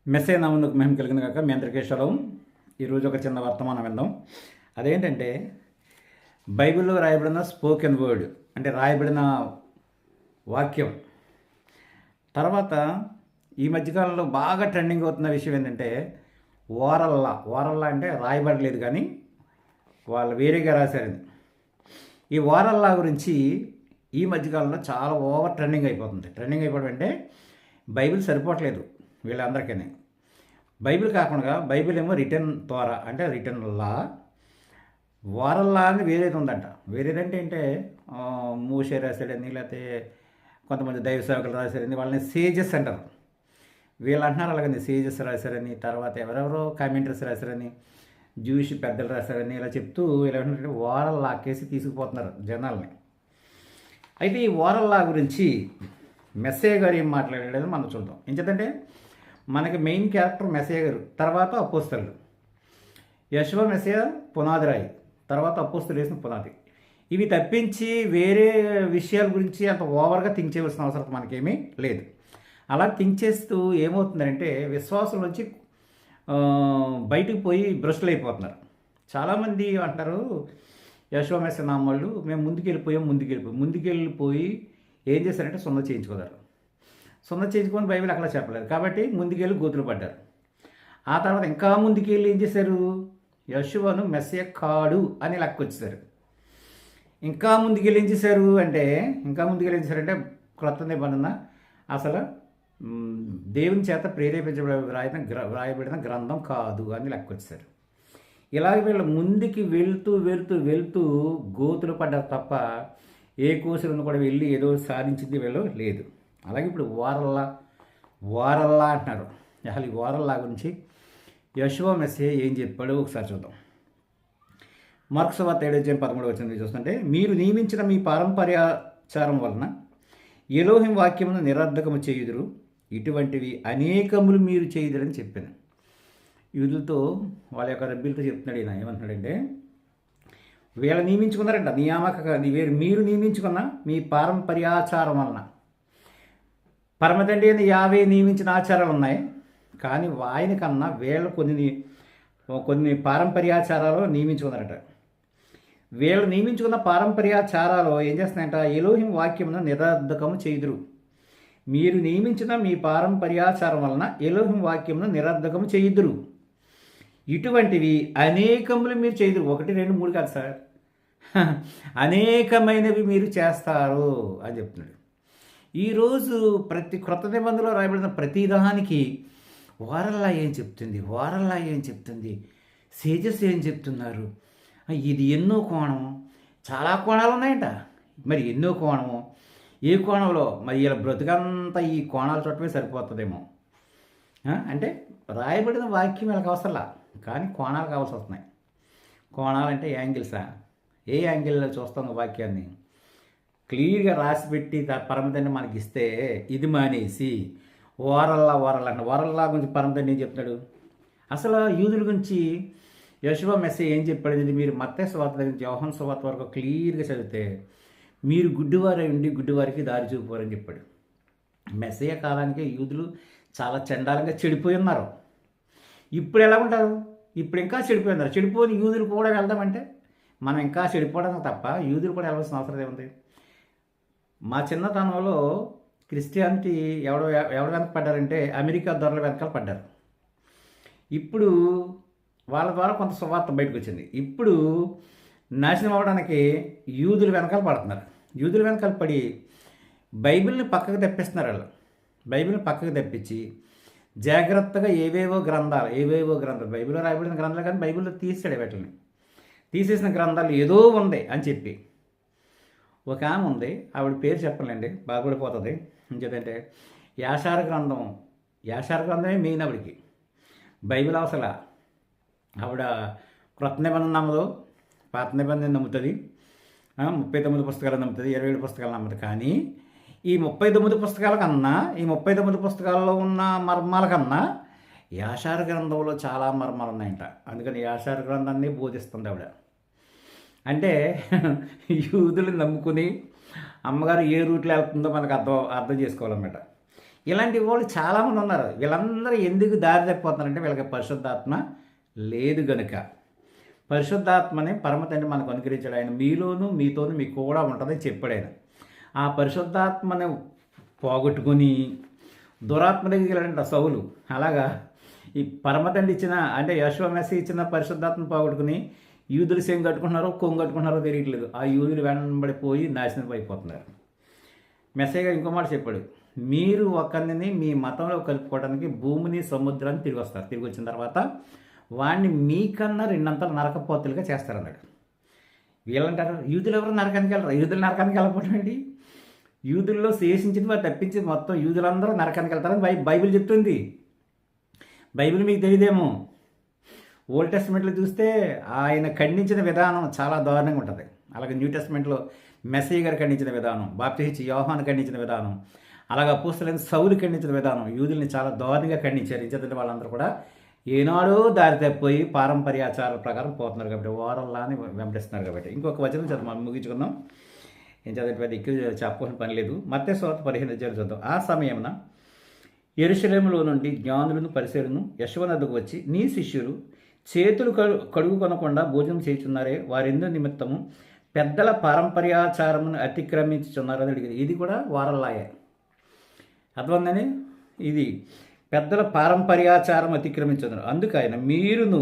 మెస్సే నామునకు మేము కలిగిన కాక మీ అందరికీ షలోం. ఈరోజు ఒక చిన్న వర్తమానం విందాం. అదేంటంటే బైబిల్లో రాయబడిన స్పోకెన్ వర్డ్, అంటే రాయబడిన వాక్యం. తర్వాత ఈ మధ్యకాలంలో బాగా ట్రెండింగ్ అవుతున్న విషయం ఏంటంటే వారల్లా అంటే రాయబడలేదు కానీ వాళ్ళు వేరేగా రాశారని. ఈ వారల్లా గురించి ఈ మధ్యకాలంలో చాలా ఓవర్ ట్రెండింగ్ అయిపోతుంది. ట్రెండింగ్ అయిపోవడం అంటే బైబిల్ సరిపోవట్లేదు వీళ్ళందరికీ. బైబిల్ కాకుండా బైబిల్ ఏమో రిటర్న్ ద్వారా, అంటే రిటర్న్ లా, వారల్లా అని వేరేది ఉందంట. వేరేదంటే అంటే మూసే రాశాడని, లేకపోతే కొంతమంది దైవ సేవకులు రాశారని, వాళ్ళని సేజెస్ అంటారు. వీళ్ళు అంటున్నారు అలాగని సేజెస్ రాశారని, తర్వాత ఎవరెవరో కామెంటరీస్ రాశారని, జూయిష్ పెద్దలు రాశారని ఇలా చెప్తూ ఇలా ఏంటంటే వారల్లా కేసి తీసుకుపోతున్నారు జనాల్ని. అయితే ఈ వారల్లా గురించి మెస్సే గారు ఏం మాట్లాడాడని మనం చూద్దాం. ఏంటంటే మనకి మెయిన్ క్యారెక్టర్ మెస్సయ్య గారు, తర్వాత అపోస్తలుడు. యెషూవ మెస్సయ్య పునాది రాయి, తర్వాత అపోస్తలు వేసిన పునాది. ఇవి తప్పించి వేరే విషయాల గురించి అంత ఓవర్గా థింక్ చేయవలసిన అవసరం మనకేమీ లేదు. అలా థింక్ చేస్తూ ఏమవుతుందంటే విశ్వాసం నుంచి బయటకు పోయి భ్రష్టులు అయిపోతున్నారు. చాలామంది అంటారు యెషూవ మెస్సయ్య నామళ్ళు మేము ముందుకెళ్ళిపోయి ఏం చేశారంటే సున్న చేయించుకున్నారు. సున్న చేయించుకొని బైబిల్ అక్కడ చెప్పలేదు కాబట్టి ముందుకెళ్ళి గోతులు పడ్డారు. ఆ తర్వాత ఇంకా ముందుకెళ్ళి ఏం చేశారు, యెషూవను మెస్సయ్య కాడు అని లెక్కొచ్చేసారు. ఇంకా ముందుకెళ్ళి ఏం చేశారంటే క్రొత్త నిబంధన అసలు దేవుని చేత వ్రాయబడిన గ్రంథం కాదు అని లెక్కొచ్చారు. ఇలాగ వీళ్ళు ముందుకి వెళ్తూ గోతులు పడ్డారు తప్ప ఏ కోసులను కూడా వెళ్ళి ఏదో సాధించింది వీళ్ళు లేదు. అలాగే ఇప్పుడు వారల్లా అంటున్నారు. అసలు ఈ వారల్లా గురించి యెషూవ మెస్సయ్య ఏం చెప్పాడో ఒకసారి చూద్దాం. మార్కు సువార్త 7:13 చూస్తుంటే, మీరు నియమించిన మీ పారంపర్యాచారం వలన ఎలోహిం వాక్యమును నిరర్ధకము చేయుదురు, ఇటువంటివి అనేకములు మీరు చేయుదురని చెప్పాను. యూదులతో వాళ్ళ యొక్క రబ్బీలతో చెప్తున్నాడు. ఈయన ఏమంటున్నాడంటే వీళ్ళు నియమించుకున్నారంట, మీరు నియమించుకున్న మీ పారంపర్యాచారం వలన. పరమతండ్రి అని యావే నియమించిన ఆచారాలు ఉన్నాయి, కానీ ఆయన కన్నా వీళ్ళు కొన్ని పారంపర్యాచారాలు నియమించుకున్నారట. వీళ్ళు నియమించుకున్న పారంపర్యాచారాలు ఏం చేస్తున్నాయంట, ఎలోహిం వాక్యమును నిరర్ధకము చేయుదురు. మీరు నియమించిన మీ పారంపర్యాచారం వలన ఎలోహిం వాక్యమును నిరర్ధకము చేయుదురు, ఇటువంటివి అనేకములు మీరు చేయుదురు. 1, 2, 3 కాదు సార్, అనేకమైనవి మీరు చేస్తారు అని చెప్తున్నాడు. ఈరోజు ప్రతి క్రొత్త నిబంధనలో రాయబడిన ప్రతిదానికి వారల్లా ఏం చెప్తుంది, సేజస్ ఏం చెప్తున్నారు, ఇది ఎన్నో కోణము, చాలా కోణాలు ఉన్నాయంట. మరి ఎన్నో కోణము, ఏ కోణంలో మరి ఇలా బ్రతుకంతా ఈ కోణాలు చూడటమే సరిపోతుందేమో. అంటే రాయబడిన వాక్యం వీళ్ళకి అవసరంలా, కానీ కోణాలు కావాల్సి వస్తున్నాయి. కోణాలంటే యాంగిల్సా? ఏ యాంగిల్లో చూస్తాం వాక్యాన్ని క్లియర్గా రాసిపెట్టి పరమతండ్రి మనకి ఇస్తే ఇది మానేసి వారల్లా గురించి పరమతండ్రి ఏం చెప్తాడు? అసలు యూదుల గురించి యెషూవ మెస్సయ్య ఏం చెప్పాడు? మీరు మత్తయి సువార్త దగ్గర నుంచి యోహాను సువార్త వరకు క్లియర్గా చదివితే మీరు గుడ్డివారై ఉండి గుడ్డివారికి దారి చూపువారని చెప్పాడు. మెస్సయ్య కాలానికి యూదులు చాలా చండాలంగా చెడిపోయి ఉన్నారు. ఇప్పుడు ఎలా ఉంటారు? ఇప్పుడు ఇంకా చెడిపోయి ఉన్నారు. చెడిపోని యూదులు కూడా వెళ్దామంటే మనం ఇంకా చెడిపోవడం తప్ప యూదులు కూడా వెళ్ళాల్సిన అవసరం ఏముంది? మా చిన్నతనంలో క్రిస్టియానిటీ ఎవడు వెనక పడ్డారంటే అమెరికా దొరల వెనకాల పడ్డారు. ఇప్పుడు వాళ్ళ ద్వారా కొంత సువార్త బయటకు వచ్చింది. ఇప్పుడు నాశనం అవ్వడానికి యూదులు వెనకాల పడుతున్నారు. యూదుల వెనకాల పడి బైబిల్ని పక్కకు తెప్పిస్తున్నారు. వాళ్ళు బైబిల్ని పక్కకు తెప్పించి జాగ్రత్తగా ఏవేవో గ్రంథాలు బైబిల్లో రాయబడిన గ్రంథాలు కానీ బైబిల్లో తీసాడు. వీటిని తీసేసిన గ్రంథాలు ఏదో ఉంది అని చెప్పి ఒక ఆమె ఉంది, ఆవిడ పేరు చెప్పలేండి, బాగుపడిపోతుంది. ఇంకేంటంటే యాషార గ్రంథమే మెయిన్. ఆవిడికి బైబిల్ అవసరం. ఆవిడ క్రొత్త నిబంధన నమ్మదు, పాత నిబంధన నమ్ముతుంది, 39 పుస్తకాలు నమ్ముతుంది, 27 పుస్తకాలు నమ్మదు. కానీ ఈ 39 పుస్తకాల కన్నా, ఈ 39 పుస్తకాల్లో ఉన్న మర్మాల కన్నా యాషార గ్రంథంలో చాలా మర్మాలు ఉన్నాయంట. అందుకని యాషార గ్రంథాన్ని బోధిస్తుంది ఆవిడ. అంటే యూదులు నమ్ముకుని అమ్మగారు ఏ రూట్లో వెళ్తుందో మనకు అర్థం చేసుకోవాలన్నమాట. ఇలాంటి వాళ్ళు చాలామంది ఉన్నారు. వీళ్ళందరూ ఎందుకు దారి తప్పిపోతున్నారంటే వీళ్ళకి పరిశుద్ధాత్మ లేదు గనుక. పరిశుద్ధాత్మని పరమ తండ్రి మనకు అనుగ్రహించాడు. ఆయన మీలోను మీతోను మీకు కూడా ఉంటుందని చెప్పాడు ఆయన. ఆ పరిశుద్ధాత్మని పోగొట్టుకుని దురాత్మ దగ్గరికి వెళ్ళాడంట సౌలు. అలాగా ఈ పరమ తండ్రి ఇచ్చిన అంటే యెహోషువ మెస్సీ ఇచ్చిన పరిశుద్ధాత్మను పోగొట్టుకుని యూదులు సేమ్ కట్టుకుంటున్నారో కొంగు కట్టుకుంటున్నారో తెలియట్లేదు. ఆ యూదులు వెంబడిపోయి నాశనం అయిపోతున్నారు. మెస్సయ్య గారు ఇంకో మాట చెప్పాడు, మీరు ఒకరిని మీ మతంలో కలుపుకోవడానికి భూమిని సముద్రాన్ని తిరిగి వస్తారు. తిరిగి వచ్చిన తర్వాత వాడిని మీకన్నా రెండంతలు నరకపోతులుగా చేస్తారన్నాడు. వీళ్ళంటారు యూదులు ఎవరు నరకానికి వెళ్ళరు. యూదులు నరకానికి వెళ్ళకపోవడం ఏంటి? యూదుల్లో శేషించింది వారు తప్పించి మొత్తం యూదులందరూ నరకానికి వెళ్తారని బైబిల్ చెప్తుంది. బైబిల్ మీకు తెలియదేమో. ఓల్డ్ టెస్ట్మెంట్లో చూస్తే ఆయన ఖండించిన విధానం చాలా దారుణంగా ఉంటుంది. అలాగే న్యూ టెస్ట్మెంట్లో మెస్సయ్య గారు ఖండించిన విధానం, బాప్టిస్ట్ యోహాను ఖండించిన విధానం, అలాగే అపోస్తలులైన సౌలు ఖండించిన విధానం, యూదుల్ని చాలా దారుణంగా ఖండించారు. ఎందుకంటే వాళ్ళందరూ కూడా ఏనాడో దారి తప్పిపోయి పారంపర్యాచారాల ప్రకారం పోతున్నారు కాబట్టి ఓరల్లాని వెంబడిస్తున్నారు కాబట్టి. ఇంకొక వచనం చదువు మనం ముగించుకుందాం. ఏం చదివితే ఎక్కువ చెప్పుకోవాల్సిన పని లేదు. మత్తయి సువార్త 15 చదువుతాం. ఆ సమయమున యెరూషలేములో నుండి జ్ఞానులను పరిసరులను యెషువ నద్దకు వచ్చి, నీ శిష్యులు చేతులు కడుగు కొనకుండా భోజనం చేయుచున్నారే, వారెందు నిమిత్తము పెద్దల పారంపర్యాచారమును అతిక్రమించుచున్నారని అడిగింది. ఇది కూడా వారల్లాయే. అర్థమైందని ఇది పెద్దల పారంపర్యాచారం అతిక్రమించుతున్నారు. అందుకైన మీరును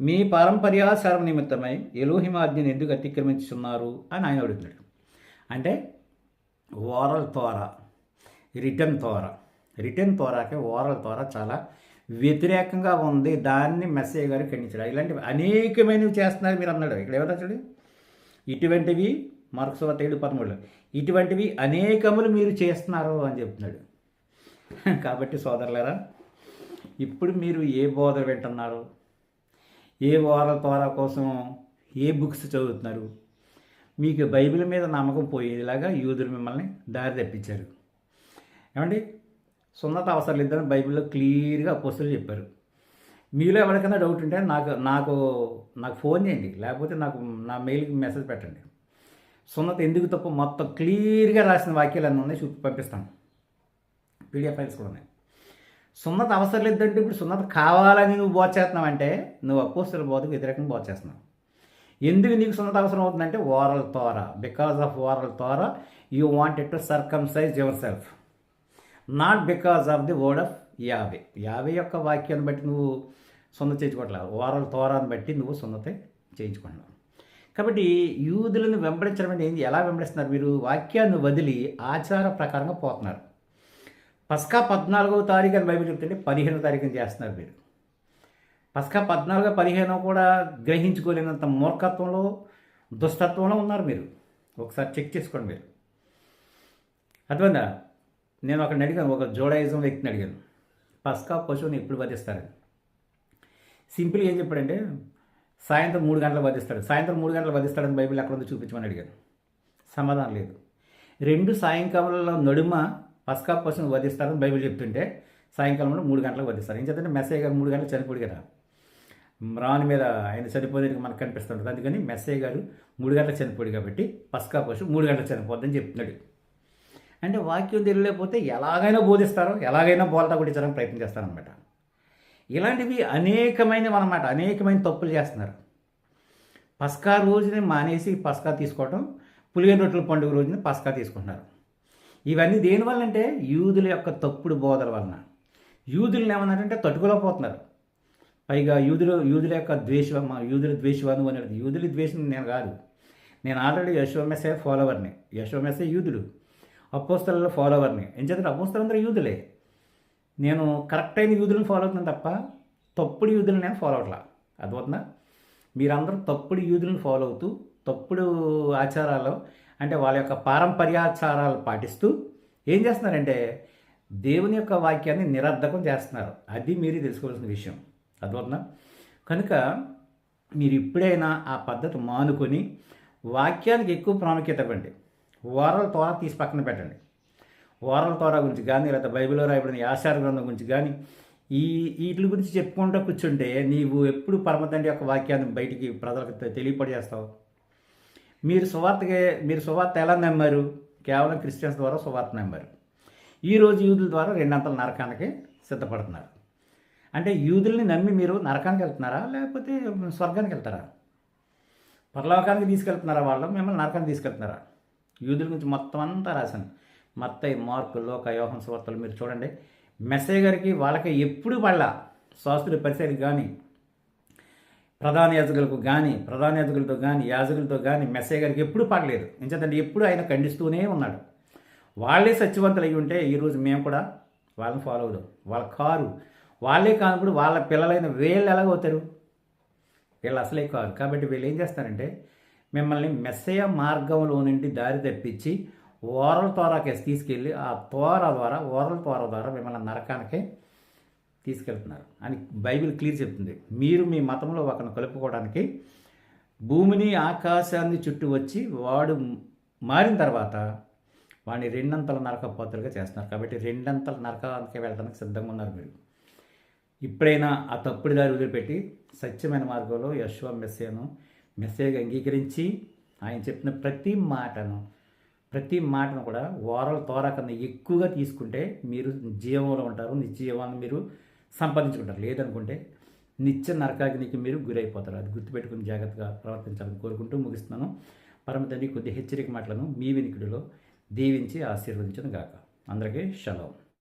మీ పారంపర్యాచారం నిమిత్తమై ఎలోహిమ ఆజ్ఞను ఎందుకు అతిక్రమించుతున్నారు అని ఆయన అడుగుతున్నాడు. అంటే ఓరల్ తోరా, రిటర్న్ తోరాకి ఓరల్ తోరా చాలా వ్యతిరేకంగా ఉంది. దాన్ని మెస్సయ్య గారు ఖండించాడు. ఇలాంటివి అనేకమైనవి చేస్తున్నారు మీరు అన్నాడు. ఇక్కడ ఏమన్నా చూడు, ఇటువంటివి మార్కు సువార్త 7:13 ఇటువంటివి అనేకములు మీరు చేస్తున్నారు అని చెప్తున్నాడు. కాబట్టి సోదరులారా, ఇప్పుడు మీరు ఏ బోధ వింటున్నారు, ఏ ఓరల్ తోరా కోసం ఏ బుక్స్ చదువుతున్నారు? మీకు బైబిల్ మీద నమ్మకం పోయేలాగా యూదులు మిమ్మల్ని దారి తప్పించారు. ఏమండి, సున్నత అవసరం లేదని బైబిల్లో క్లియర్గా అపోస్తలులు చెప్పారు. మీలో ఎవరికైనా డౌట్ ఉంటే నాకు ఫోన్ చేయండి, లేకపోతే నా మెయిల్కి మెసేజ్ పెట్టండి. సున్నత ఎందుకు తప్పు మొత్తం క్లియర్గా రాసిన వాక్యాలు అన్నీ ఉన్నాయి, చూపి పంపిస్తాను. పీడిఎఫ్ ఫైల్స్ కూడా ఉన్నాయి. సున్నత అవసరం లేదంటే ఇప్పుడు సున్నత కావాలని నువ్వు బోధ చేస్తున్నావు అంటే నువ్వు అపోస్తలుల బోధకు వ్యతిరేకంగా బోధ చేస్తున్నావు. ఎందుకు నీకు సున్నత అవసరం అవుతుందంటే oral Torah. Because of oral Torah you wanted to circumcise yourself, not because of the word of Yahweh యొక్క వాక్యాన్ని బట్టి నువ్వు సున్నత చేయించుకోవట్లేదు. ఓరల్ తోరాన్ని బట్టి నువ్వు సున్నత చేయించుకుంటున్నావు. కాబట్టి యూదులను వెంబడించడం అంటే ఏంటి? ఎలా వెంబడిస్తున్నారు? మీరు వాక్యాన్ని వదిలి ఆచార ప్రకారంగా పోతున్నారు. పస్కా 14వ తారీఖు అని బైబిల్ చెప్తుంటే 15వ తారీఖుని చేస్తున్నారు మీరు. పస్కా 14, 15 కూడా గ్రహించుకోలేనంత మూర్ఖత్వంలో, దుష్టత్వంలో ఉన్నారు మీరు. ఒకసారి చెక్ చేసుకోండి మీరు. అర్థమైందా? నేను ఒకరిని అడిగాను, ఒక జోడాయిజం వ్యక్తిని అడిగాను, పస్కా పశువుని ఎప్పుడు వధిస్తారని. సింపుల్గా ఏం చెప్పాడంటే సాయంత్రం 3 గంటలకు వధిస్తాడు. సాయంత్రం 3 గంటలకు వధిస్తాడని బైబిల్ ఎక్కడ ఉందో చూపించమని అడిగాను. సమాధానం లేదు. 2 సాయంకాలంలో నడుమ పస్కా పశువుని వధిస్తారని బైబిల్ చెప్తుంటే సాయంకాలంలో 3 గంటలకు వధిస్తారు. ఏం చేద్దంటే మెస్సయ్య గారు 3 గంటలకు చనిపోడు కదా, రాని మీద ఆయన చనిపోయేందుకు మనకు కనిపిస్తుంటుంది. అందుకని మెస్సయ్య గారు 3 గంటలకు చనిపోడు కాబట్టి పస్కా పశువు 3 గంటలకు చనిపోద్దని చెప్తున్నాడు. అంటే వాక్యం తెలియలేకపోతే ఎలాగైనా బోధిస్తారో, ఎలాగైనా బోల్తా కొట్టించడానికి ప్రయత్నం చేస్తారనమాట. ఇలాంటివి అనేకమైనవి అన్నమాట. అనేకమైన తప్పులు చేస్తున్నారు. పస్కా రోజుని మానేసి పస్కా తీసుకోవడం, పులిహోర రొట్టెల పండుగ రోజుని పస్కా తీసుకుంటున్నారు. ఇవన్నీ దేనివల్ల అంటే యూదుల యొక్క తప్పుడు బోధల వలన. యూదులను ఏమన్నారంటే తట్టుకోలేకపోతున్నారు. పైగా యూదుల యొక్క యూదుల ద్వేషవాదం అనేది. యూదుల ద్వేషం నేను కాదు. నేను ఆల్రెడీ యెషువ మెస్సయ్య ఫాలోవర్ని. యెషువ మెస్సయ్య యూదుడు, అపోస్తలుల ఫాలోవర్ని. ఏం చేద్దాం, అపోస్తలందరూ యూదులే. నేను కరెక్ట్ అయిన యూదులను ఫాలో అవుతున్నాను తప్ప తప్పుడు యూదులను నేను ఫాలో అవట్లా. అర్థమవుతుందా? మీరందరూ తప్పుడు యూదులను ఫాలో అవుతూ తప్పుడు ఆచారాలు అంటే వాళ్ళ యొక్క పారంపర్యాచారాలు పాటిస్తూ ఏం చేస్తున్నారంటే దేవుని యొక్క వాక్యాన్ని నిరర్ధకం చేస్తున్నారు. అది మీరు తెలుసుకోవాల్సిన విషయం. అర్థమవుతుందా? కనుక మీరు ఇప్పుడైనా ఆ పద్ధతి మానుకొని వాక్యానికి ఎక్కువ ప్రాముఖ్యత ఇవ్వండి. ఓరల్ తోరా తీసి పక్కన పెట్టండి. ఓరల్ తోరా గురించి కానీ, లేకపోతే బైబిల్లో రాయబడిన ఆచార గ్రంథం గురించి కానీ వీటి గురించి చెప్పుకుంటూ కూర్చుంటే నీవు ఎప్పుడు పరమతండ్రి యొక్క వాక్యాన్ని బయటికి ప్రజలకు తెలియపడేస్తావు. మీరు సువార్త ఎలా నమ్మారు? కేవలం క్రిస్టియన్స్ ద్వారా సువార్త నమ్మారు. ఈరోజు యూదుల ద్వారా రెండంతల నరకానికి సిద్ధపడుతున్నారు. అంటే యూదుల్ని నమ్మి మీరు నరకానికి వెళ్తున్నారా, లేకపోతే స్వర్గానికి వెళ్తారా? పరలోకానికి తీసుకెళ్తున్నారా వాళ్ళు, మిమ్మల్ని నరకానికి తీసుకెళ్తున్నారా? యూదుల గురించి మొత్తం అంతా రాశాను. మత్తయి, మార్కు, లూకా, యోహాను సువార్తలు మీరు చూడండి. మెస్సయ్య గారికి వాళ్ళకి ఎప్పుడు పడలా. శాస్త్రుల పరిసరికి కానీ, ప్రధాన యాజకులతో కానీ యాజకులతో కానీ మెస్సయ్య గారికి ఎప్పుడు పడలేదు. ఎందుకంటే ఎప్పుడు ఆయన ఖండిస్తూనే ఉన్నాడు. వాళ్ళే సత్యవంతులు అయ్యి ఉంటే ఈరోజు మేము కూడా వాళ్ళని ఫాలో అవుదాం. వాళ్ళ కారు వాళ్ళే కానప్పుడు వాళ్ళ పిల్లలైన వీళ్ళు ఎలాగవుతారు? వీళ్ళు అసలే కారు. కాబట్టి వీళ్ళు ఏం చేస్తారంటే మిమ్మల్ని మెస్సయ్య మార్గంలో నుండి దారి తప్పించి ఓరల తోరాకేసి తీసుకెళ్ళి ఆ ఓరల తోర ద్వారా మిమ్మల్ని నరకానికి తీసుకెళ్తున్నారు అని బైబిల్ క్లియర్ చెప్తుంది. మీరు మీ మతంలో ఒకరిని కలుపుకోవడానికి భూమిని ఆకాశాన్ని చుట్టూ వచ్చి వాడు మారిన తర్వాత వాడిని రెండంతల నరకపోతలుగా చేస్తున్నారు. కాబట్టి రెండంతల నరకానికి వెళ్ళడానికి సిద్ధంగా ఉన్నారు మీరు. ఇప్పుడైనా ఆ తప్పుడు దారి వదిలిపెట్టి సత్యమైన మార్గంలో యెషూవా మెస్సయ్యగా అంగీకరించి ఆయన చెప్పిన ప్రతి మాటను కూడా ఓరల తోరా కన్నా ఎక్కువగా తీసుకుంటే మీరు జీవంలో ఉంటారు. నిత్యజీవాన్ని మీరు సంపాదించుకుంటారు. లేదనుకుంటే నిత్య నరకాగ్నికి మీరు గురైపోతారు. అది గుర్తుపెట్టుకుని జాగ్రత్తగా ప్రవర్తించాలని కోరుకుంటూ ముగిస్తున్నాను. పరమ తండ్రి కొద్ది హెచ్చరిక మాటలను మీ వినికిడిలో దీవించి ఆశీర్వదించను గాక. అందరికీ షలోం.